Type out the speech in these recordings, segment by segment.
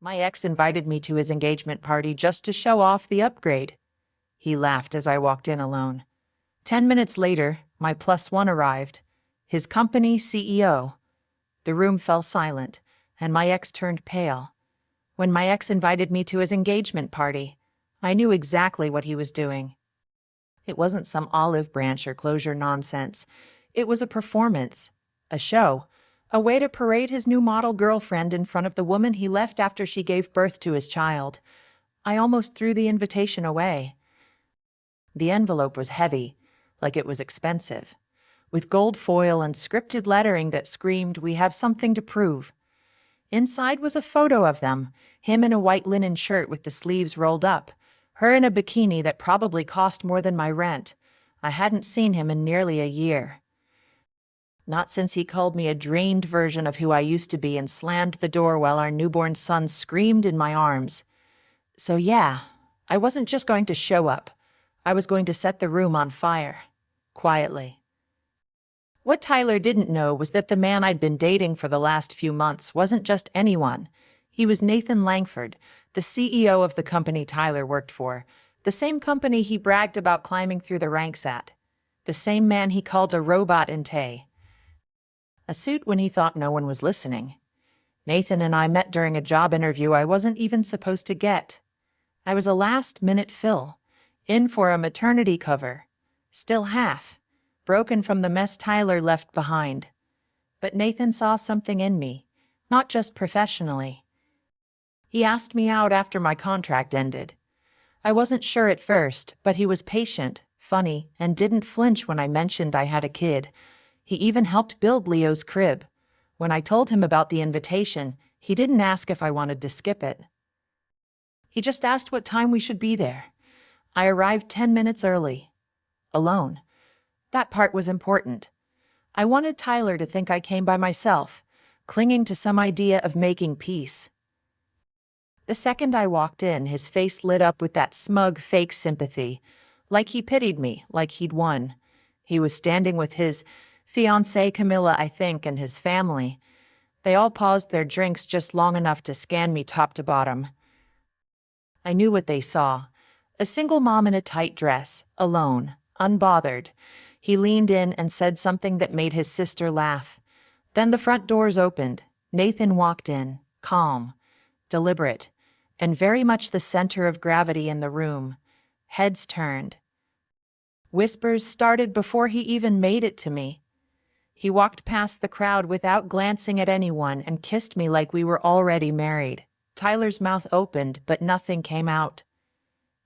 My ex invited me to his engagement party just to show off the upgrade. He laughed as I walked in alone. 10 minutes later, my plus one arrived. His company CEO. The room fell silent, and my ex turned pale. When my ex invited me to his engagement party, I knew exactly what he was doing. It wasn't some olive branch or closure nonsense. It was a performance, a show, a way to parade his new model girlfriend in front of the woman he left after she gave birth to his child. I almost threw the invitation away. The envelope was heavy, like it was expensive, with gold foil and scripted lettering that screamed, "We have something to prove." Inside was a photo of them, him in a white linen shirt with the sleeves rolled up, her in a bikini that probably cost more than my rent. I hadn't seen him in nearly a year. Not since he called me a drained version of who I used to be and slammed the door while our newborn son screamed in my arms. So yeah, I wasn't just going to show up. I was going to set the room on fire. Quietly. What Tyler didn't know was that the man I'd been dating for the last few months wasn't just anyone. He was Nathan Langford, the CEO of the company Tyler worked for, the same company he bragged about climbing through the ranks at, the same man he called a robot in Tay. A suit when he thought no one was listening. Nathan and I met during a job interview I wasn't even supposed to get. I was a last-minute fill, in for a maternity cover, still half, broken from the mess Tyler left behind. But Nathan saw something in me, not just professionally. He asked me out after my contract ended. I wasn't sure at first, but he was patient, funny, and didn't flinch when I mentioned I had a kid. He even helped build Leo's crib. When I told him about the invitation, he didn't ask if I wanted to skip it. He just asked what time we should be there. I arrived 10 minutes early. Alone. That part was important. I wanted Tyler to think I came by myself, clinging to some idea of making peace. The second I walked in, his face lit up with that smug, fake sympathy. Like he pitied me, like he'd won. He was standing with his fiancée Camilla, I think, and his family. They all paused their drinks just long enough to scan me top to bottom. I knew what they saw. A single mom in a tight dress, alone, unbothered. He leaned in and said something that made his sister laugh. Then the front doors opened. Nathan walked in, calm, deliberate, and very much the center of gravity in the room. Heads turned. Whispers started before he even made it to me. He walked past the crowd without glancing at anyone and kissed me like we were already married. Tyler's mouth opened, but nothing came out.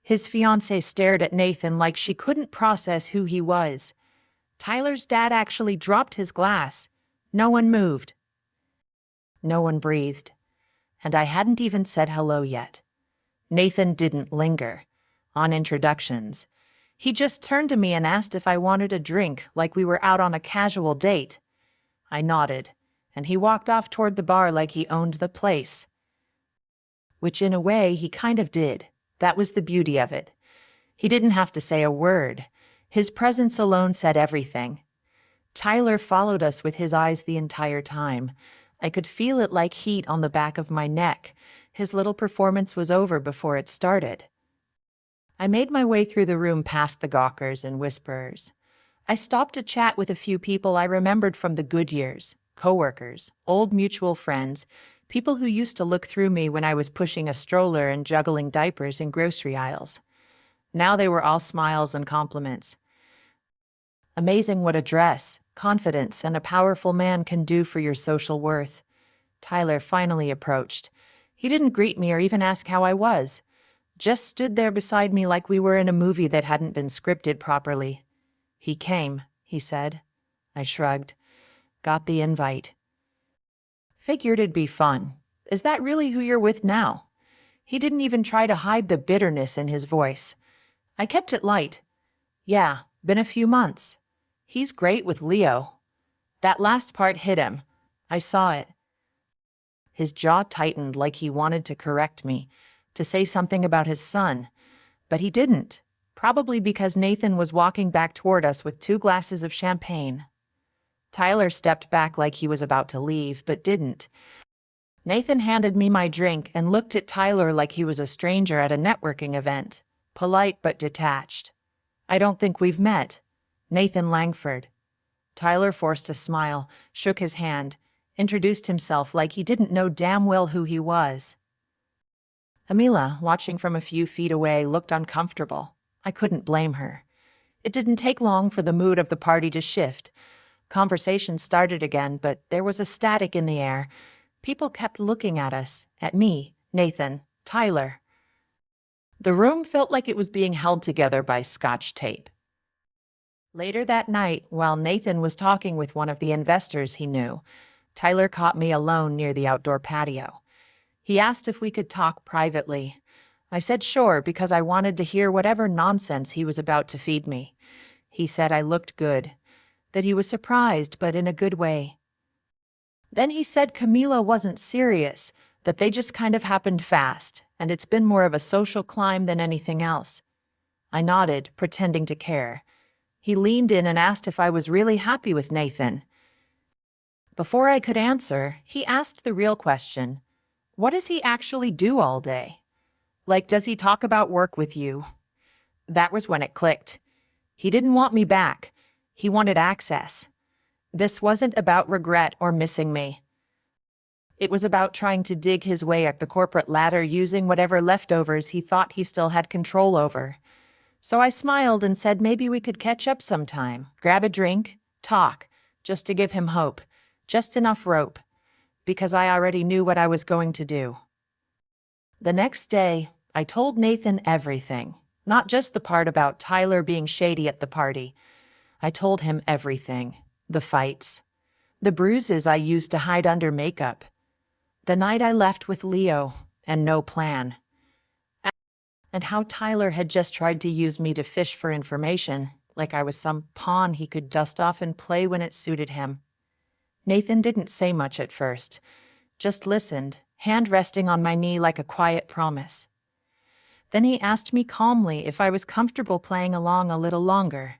His fiancée stared at Nathan like she couldn't process who he was. Tyler's dad actually dropped his glass. No one moved. No one breathed. And I hadn't even said hello yet. Nathan didn't linger on introductions. He just turned to me and asked if I wanted a drink, like we were out on a casual date. I nodded, and he walked off toward the bar like he owned the place. Which in a way he kind of did. That was the beauty of it. He didn't have to say a word. His presence alone said everything. Tyler followed us with his eyes the entire time. I could feel it like heat on the back of my neck. His little performance was over before it started. I made my way through the room past the gawkers and whisperers. I stopped to chat with a few people I remembered from the good years, coworkers, old mutual friends, people who used to look through me when I was pushing a stroller and juggling diapers in grocery aisles. Now they were all smiles and compliments. Amazing what a dress, confidence, and a powerful man can do for your social worth. Tyler finally approached. He didn't greet me or even ask how I was. Just stood there beside me like we were in a movie that hadn't been scripted properly. He came, he said. I shrugged. Got the invite. Figured it'd be fun. Is that really who you're with now? He didn't even try to hide the bitterness in his voice. I kept it light. Yeah, been a few months. He's great with Leo. That last part hit him. I saw it. His jaw tightened like he wanted to correct me, to say something about his son. But he didn't, probably because Nathan was walking back toward us with 2 glasses of champagne. Tyler stepped back like he was about to leave, but didn't. Nathan handed me my drink and looked at Tyler like he was a stranger at a networking event, polite but detached. "I don't think we've met." "Nathan Langford." Tyler forced a smile, shook his hand, introduced himself like he didn't know damn well who he was. Amila, watching from a few feet away, looked uncomfortable. I couldn't blame her. It didn't take long for the mood of the party to shift. Conversation started again, but there was a static in the air. People kept looking at us, at me, Nathan, Tyler. The room felt like it was being held together by Scotch tape. Later that night, while Nathan was talking with one of the investors he knew, Tyler caught me alone near the outdoor patio. He asked if we could talk privately. I said sure because I wanted to hear whatever nonsense he was about to feed me. He said I looked good, that he was surprised but in a good way. Then he said Camila wasn't serious, that they just kind of happened fast, and it's been more of a social climb than anything else. I nodded, pretending to care. He leaned in and asked if I was really happy with Nathan. Before I could answer, he asked the real question. What does he actually do all day? Like, does he talk about work with you? That was when it clicked. He didn't want me back. He wanted access. This wasn't about regret or missing me. It was about trying to dig his way up the corporate ladder using whatever leftovers he thought he still had control over. So I smiled and said maybe we could catch up sometime, grab a drink, talk, just to give him hope, just enough rope, because I already knew what I was going to do. The next day, I told Nathan everything, not just the part about Tyler being shady at the party. I told him everything, the fights, the bruises I used to hide under makeup, the night I left with Leo and no plan, and how Tyler had just tried to use me to fish for information, like I was some pawn he could dust off and play when it suited him. Nathan didn't say much at first, just listened, hand resting on my knee like a quiet promise. Then he asked me calmly if I was comfortable playing along a little longer.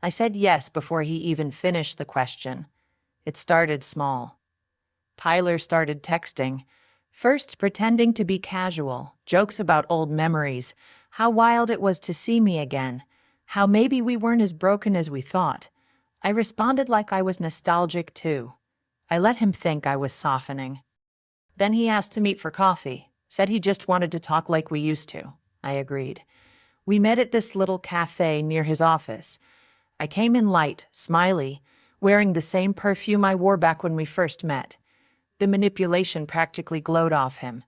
I said yes before he even finished the question. It started small. Tyler started texting, first pretending to be casual, jokes about old memories, how wild it was to see me again, how maybe we weren't as broken as we thought. I responded like I was nostalgic too. I let him think I was softening. Then he asked to meet for coffee, said he just wanted to talk like we used to. I agreed. We met at this little cafe near his office. I came in light, smiley, wearing the same perfume I wore back when we first met. The manipulation practically glowed off him.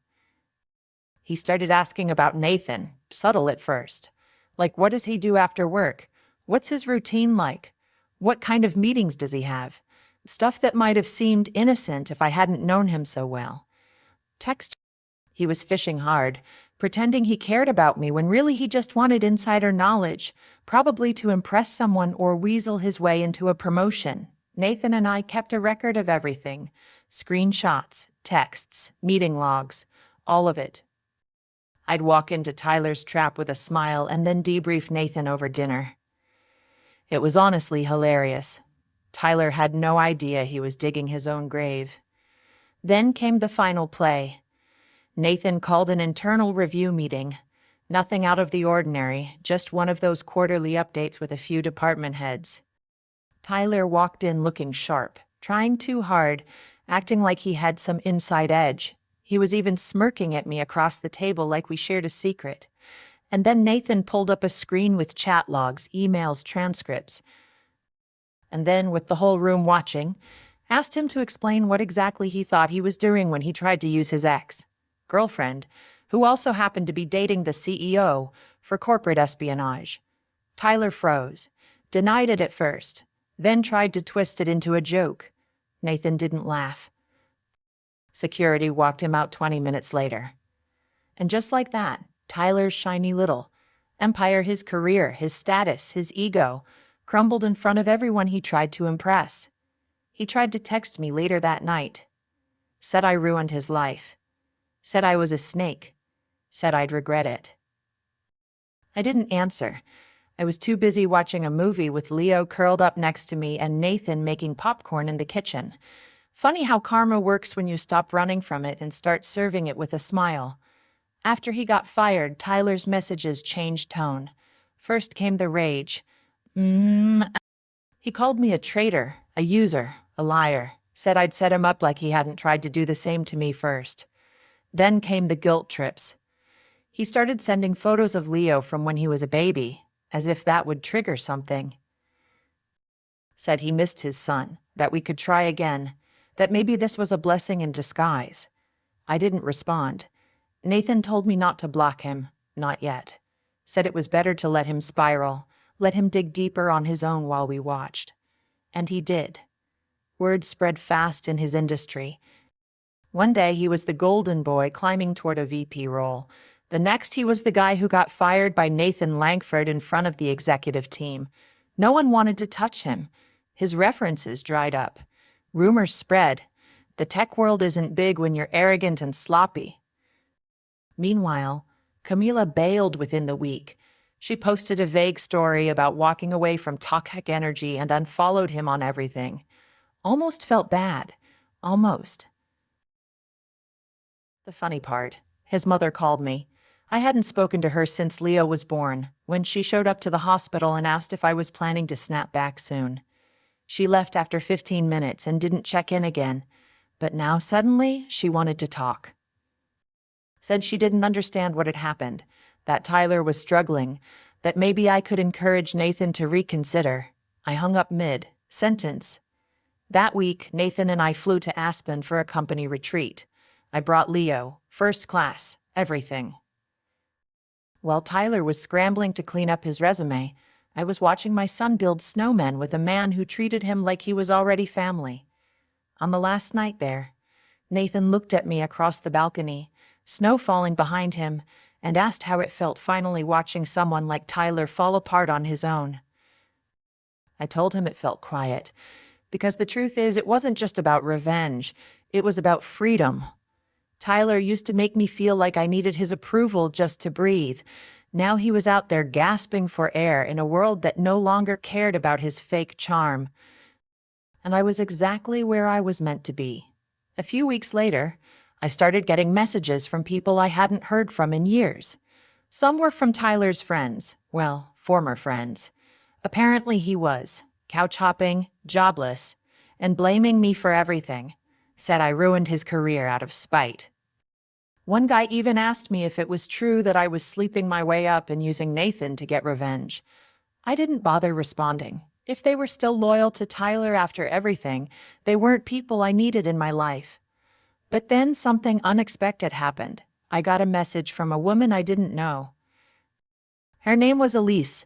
He started asking about Nathan, subtle at first. Like, what does he do after work? What's his routine like? What kind of meetings does he have? Stuff that might have seemed innocent if I hadn't known him so well. Text. He was fishing hard, pretending he cared about me when really he just wanted insider knowledge, probably to impress someone or weasel his way into a promotion. Nathan and I kept a record of everything. Screenshots, texts, meeting logs, all of it. I'd walk into Tyler's trap with a smile and then debrief Nathan over dinner. It was honestly hilarious. Tyler had no idea he was digging his own grave. Then came the final play. Nathan called an internal review meeting. Nothing out of the ordinary, just one of those quarterly updates with a few department heads. Tyler walked in looking sharp, trying too hard, acting like he had some inside edge. He was even smirking at me across the table like we shared a secret. And then Nathan pulled up a screen with chat logs, emails, transcripts. And then, with the whole room watching, asked him to explain what exactly he thought he was doing when he tried to use his ex-girlfriend, who also happened to be dating the CEO, for corporate espionage. Tyler froze, denied it at first, then tried to twist it into a joke. Nathan didn't laugh. Security walked him out 20 minutes later. And just like that, Tyler's shiny little empire, his career, his status, his ego, crumbled in front of everyone he tried to impress. He tried to text me later that night. Said I ruined his life. Said I was a snake. Said I'd regret it. I didn't answer. I was too busy watching a movie with Leo curled up next to me and Nathan making popcorn in the kitchen. Funny how karma works when you stop running from it and start serving it with a smile. After he got fired, Tyler's messages changed tone. First came the rage. He called me a traitor, a user, a liar, said I'd set him up like he hadn't tried to do the same to me first. Then came the guilt trips. He started sending photos of Leo from when he was a baby, as if that would trigger something. Said he missed his son, that we could try again, that maybe this was a blessing in disguise. I didn't respond. Nathan told me not to block him, not yet. Said it was better to let him spiral, let him dig deeper on his own while we watched. And he did. Word spread fast in his industry. One day he was the golden boy climbing toward a VP role. The next he was the guy who got fired by Nathan Langford in front of the executive team. No one wanted to touch him. His references dried up. Rumors spread. The tech world isn't big when you're arrogant and sloppy. Meanwhile, Camila bailed within the week. She posted a vague story about walking away from toxic energy and unfollowed him on everything. Almost felt bad. Almost. The funny part, his mother called me. I hadn't spoken to her since Leo was born, when she showed up to the hospital and asked if I was planning to snap back soon. She left after 15 minutes and didn't check in again, but now suddenly she wanted to talk. Said she didn't understand what had happened, that Tyler was struggling, that maybe I could encourage Nathan to reconsider. I hung up mid-sentence. That week, Nathan and I flew to Aspen for a company retreat. I brought Leo, first class, everything. While Tyler was scrambling to clean up his resume, I was watching my son build snowmen with a man who treated him like he was already family. On the last night there, Nathan looked at me across the balcony, snow falling behind him, and asked how it felt finally watching someone like Tyler fall apart on his own. I told him it felt quiet, because the truth is it wasn't just about revenge, it was about freedom. Tyler used to make me feel like I needed his approval just to breathe. Now he was out there gasping for air in a world that no longer cared about his fake charm. And I was exactly where I was meant to be. A few weeks later, I started getting messages from people I hadn't heard from in years. Some were from Tyler's friends, well, former friends. Apparently he was couch hopping, jobless, and blaming me for everything. Said I ruined his career out of spite. One guy even asked me if it was true that I was sleeping my way up and using Nathan to get revenge. I didn't bother responding. If they were still loyal to Tyler after everything, they weren't people I needed in my life. But then something unexpected happened. I got a message from a woman I didn't know. Her name was Elise.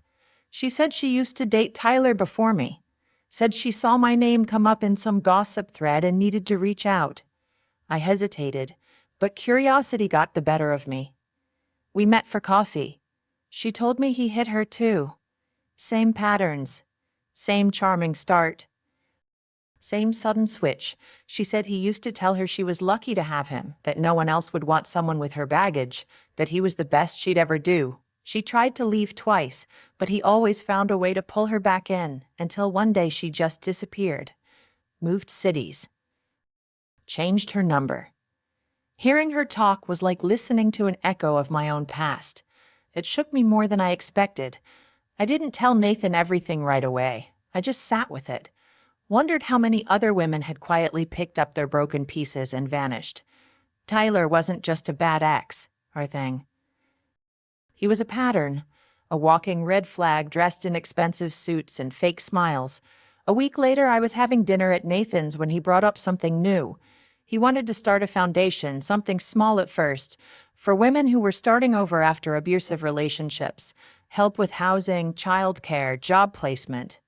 She said she used to date Tyler before me. Said she saw my name come up in some gossip thread and needed to reach out. I hesitated, but curiosity got the better of me. We met for coffee. She told me he hit her too. Same patterns. Same charming start. Same sudden switch. She said he used to tell her she was lucky to have him, that no one else would want someone with her baggage, that he was the best she'd ever do. She tried to leave twice, but he always found a way to pull her back in, until one day she just disappeared. Moved cities. Changed her number. Hearing her talk was like listening to an echo of my own past. It shook me more than I expected. I didn't tell Nathan everything right away. I just sat with it. Wondered how many other women had quietly picked up their broken pieces and vanished. Tyler wasn't just a bad ex, or thing. He was a pattern, a walking red flag dressed in expensive suits and fake smiles. A week later, I was having dinner at Nathan's when he brought up something new. He wanted to start a foundation, something small at first, for women who were starting over after abusive relationships, help with housing, childcare, job placement.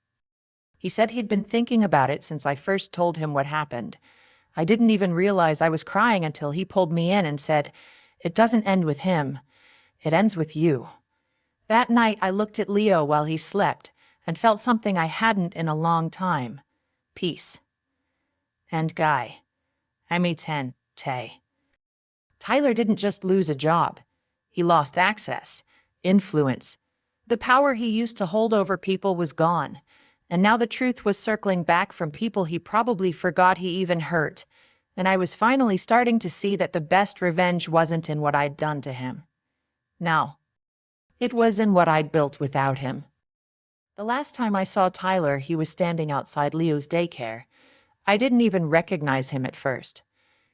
He said he'd been thinking about it since I first told him what happened. I didn't even realize I was crying until he pulled me in and said, "It doesn't end with him. It ends with you." That night, I looked at Leo while he slept and felt something I hadn't in a long time. Peace. And Guy. Tay. Tyler didn't just lose a job. He lost access, influence. The power he used to hold over people was gone. And now the truth was circling back from people he probably forgot he even hurt, and I was finally starting to see that the best revenge wasn't in what I'd done to him. No, it was in what I'd built without him. The last time I saw Tyler, he was standing outside Leo's daycare. I didn't even recognize him at first.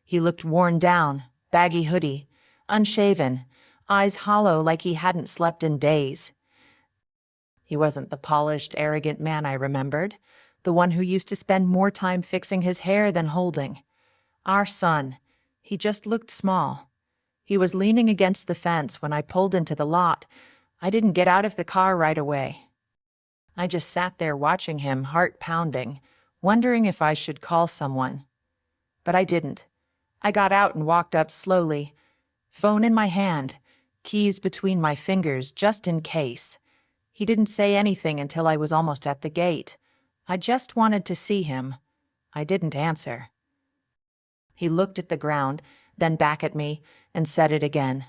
He looked worn down, baggy hoodie, unshaven, eyes hollow like he hadn't slept in days. He wasn't the polished, arrogant man I remembered, the one who used to spend more time fixing his hair than holding our son. He just looked small. He was leaning against the fence when I pulled into the lot. I didn't get out of the car right away. I just sat there watching him, heart pounding, wondering if I should call someone. But I didn't. I got out and walked up slowly, phone in my hand, keys between my fingers just in case. He didn't say anything until I was almost at the gate. I just wanted to see him. I didn't answer. He looked at the ground, then back at me, and said it again.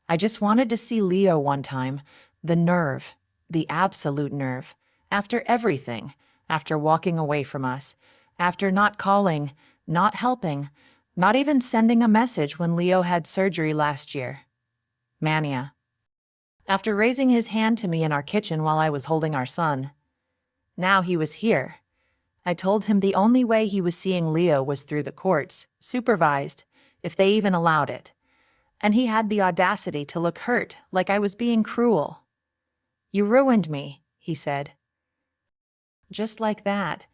I just wanted to see Leo one time. The nerve, the absolute nerve. After everything, after walking away from us, after not calling, not helping, not even sending a message when Leo had surgery last year. Mania. After raising his hand to me in our kitchen while I was holding our son. Now he was here. I told him the only way he was seeing Leo was through the courts, supervised, if they even allowed it. And he had the audacity to look hurt, like I was being cruel. You ruined me, he said. Just like that,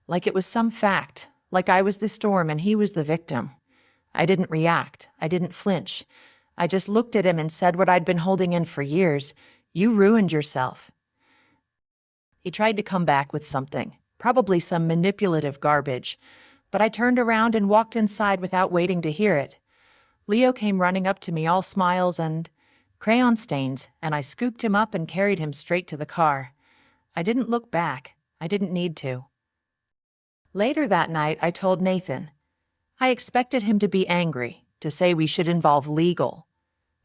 like it was some fact, like I was the storm and he was the victim. I didn't react, I didn't flinch. I just looked at him and said what I'd been holding in for years. You ruined yourself. He tried to come back with something, probably some manipulative garbage, but I turned around and walked inside without waiting to hear it. Leo came running up to me all smiles and crayon stains, and I scooped him up and carried him straight to the car. I didn't look back. I didn't need to. Later that night, I told Nathan. I expected him to be angry, to say we should involve legal.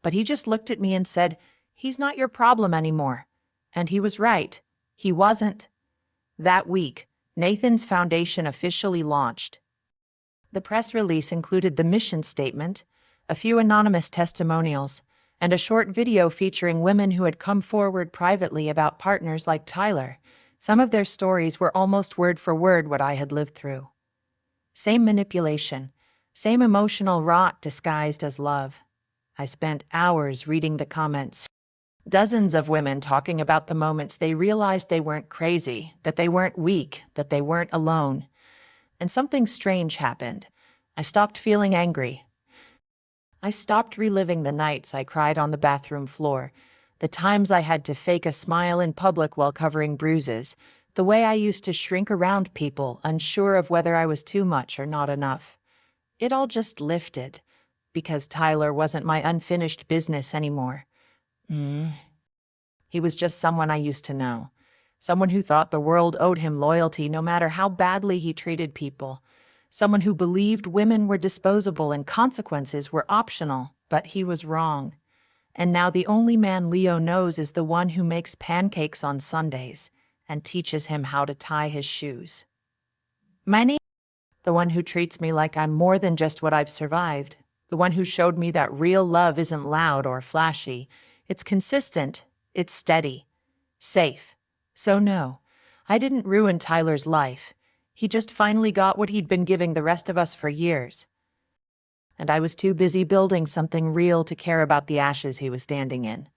But he just looked at me and said, he's not your problem anymore. And he was right. He wasn't. That week, Nathan's foundation officially launched. The press release included the mission statement, a few anonymous testimonials, and a short video featuring women who had come forward privately about partners like Tyler. Some of their stories were almost word for word what I had lived through. Same manipulation, same emotional rot disguised as love. I spent hours reading the comments. Dozens of women talking about the moments they realized they weren't crazy, that they weren't weak, that they weren't alone. And something strange happened. I stopped feeling angry. I stopped reliving the nights I cried on the bathroom floor, the times I had to fake a smile in public while covering bruises, the way I used to shrink around people, unsure of whether I was too much or not enough. It all just lifted, because Tyler wasn't my unfinished business anymore. He was just someone I used to know, someone who thought the world owed him loyalty no matter how badly he treated people, someone who believed women were disposable and consequences were optional, but he was wrong. And now the only man Leo knows is the one who makes pancakes on Sundays and teaches him how to tie his shoes. The one who treats me like I'm more than just what I've survived, the one who showed me that real love isn't loud or flashy. It's consistent, it's steady, safe. So no, I didn't ruin Tyler's life. He just finally got what he'd been giving the rest of us for years. And I was too busy building something real to care about the ashes he was standing in.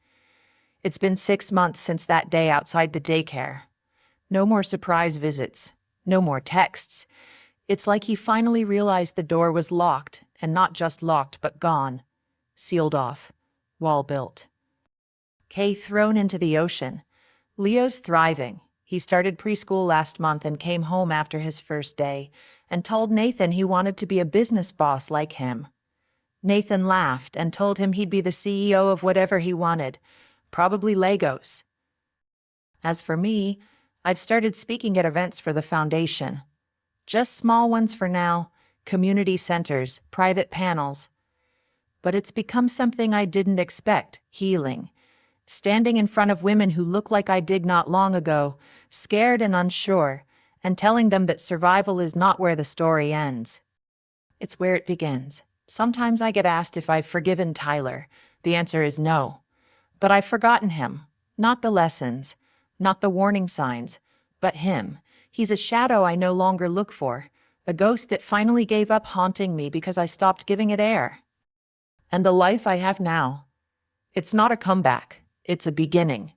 It's been 6 months since that day outside the daycare. No more surprise visits, no more texts. It's like he finally realized the door was locked, and not just locked but gone. Sealed off, wall built. Kay thrown into the ocean. Leo's thriving. He started preschool last month and came home after his first day and told Nathan he wanted to be a business boss like him. Nathan laughed and told him he'd be the CEO of whatever he wanted, probably Legos. As for me, I've started speaking at events for the foundation. Just small ones for now, community centers, private panels. But it's become something I didn't expect, healing. standing in front of women who look like I did not long ago, scared and unsure, and telling them that survival is not where the story ends. It's where it begins. Sometimes I get asked if I've forgiven Tyler. The answer is no. But I've forgotten him. Not the lessons, not the warning signs, but him. He's a shadow I no longer look for, a ghost that finally gave up haunting me because I stopped giving it air. And the life I have now, it's not a comeback, it's a beginning.